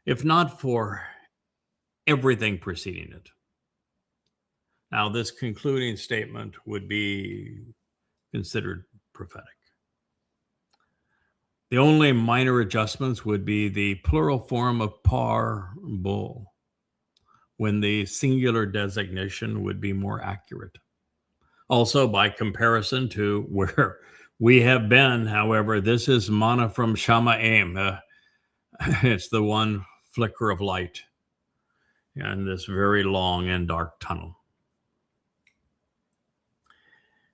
If not for everything preceding it. Now, this concluding statement would be considered prophetic. The only minor adjustments would be the plural form of par bull, when the singular designation would be more accurate. Also, by comparison to where we have been, however, this is manna from Shamayim. It's the one flicker of light in this very long and dark tunnel.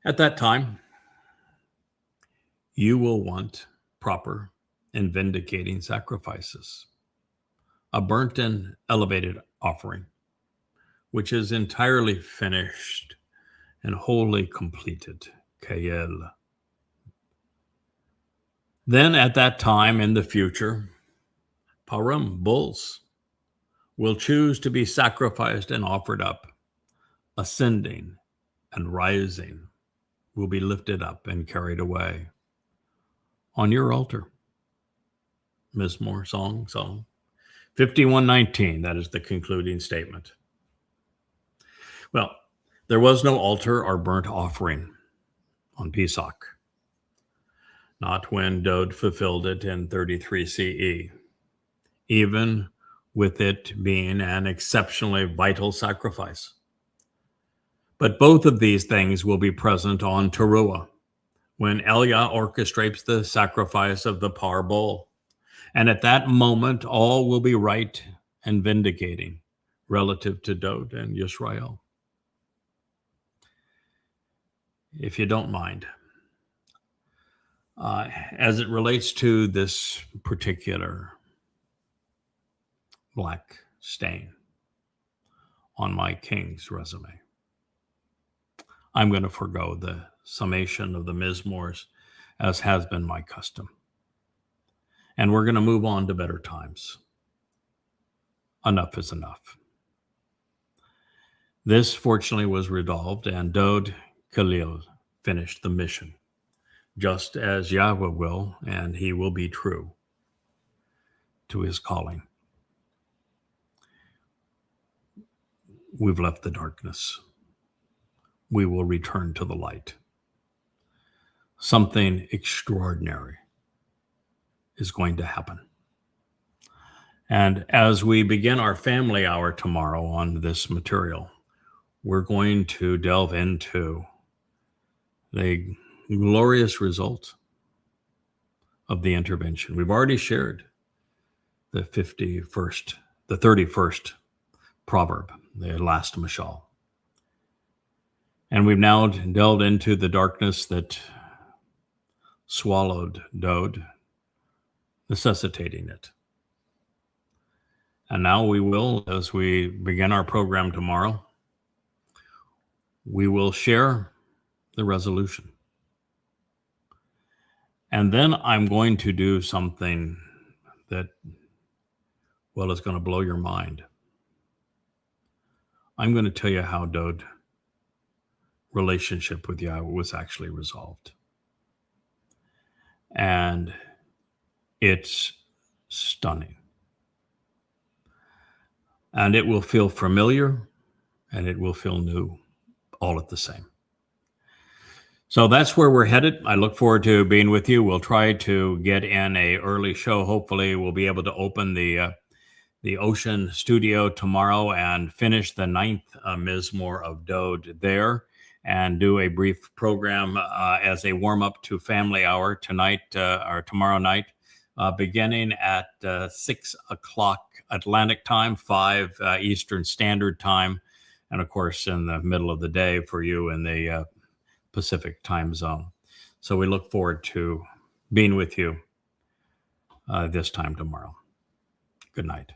At that time, you will want proper and vindicating sacrifices, a burnt and elevated offering, which is entirely finished and wholly completed. Kayel. Then at that time in the future, parim, bulls, will choose to be sacrificed and offered up, ascending and rising will be lifted up and carried away on your altar. Mizmor, Psalm 51:19, that is the concluding statement. Well, there was no altar or burnt offering on Pesach, not when Dod fulfilled it in 33 CE, even with it being an exceptionally vital sacrifice. But both of these things will be present on taruw'ah, when Elia orchestrates the sacrifice of the par bull. And at that moment, all will be right and vindicating relative to Dod and Yisrael. If you don't mind, as it relates to this particular black stain on my king's resume, I'm going to forego the summation of the Mizmors, as has been my custom. And we're going to move on to better times. Enough is enough. This, fortunately, was resolved, and Dod Khalil finished the mission, just as Yahweh will, and he will be true to his calling. We've left the darkness. We will return to the light. Something extraordinary is going to happen. And as we begin our family hour tomorrow on this material, we're going to delve into the glorious result of the intervention. We've already shared the 31st proverb, the last mashal. And we've now delved into the darkness that swallowed Dod, necessitating it. And now we will, as we begin our program tomorrow, we will share the resolution. And then I'm going to do something that, well, is going to blow your mind. I'm going to tell you how Dod's relationship with Yahweh was actually resolved. And it's stunning. And it will feel familiar and it will feel new all at the same. So that's where we're headed. I look forward to being with you. We'll try to get in an early show. Hopefully we'll be able to open the the Ocean Studio tomorrow and finish the 9th Mizmor of Dode there, and do a brief program as a warm-up to Family Hour tonight or tomorrow night, beginning at 6 o'clock Atlantic time, 5 Eastern Standard Time, and of course in the middle of the day for you in the Pacific time zone. So we look forward to being with you this time tomorrow. Good night.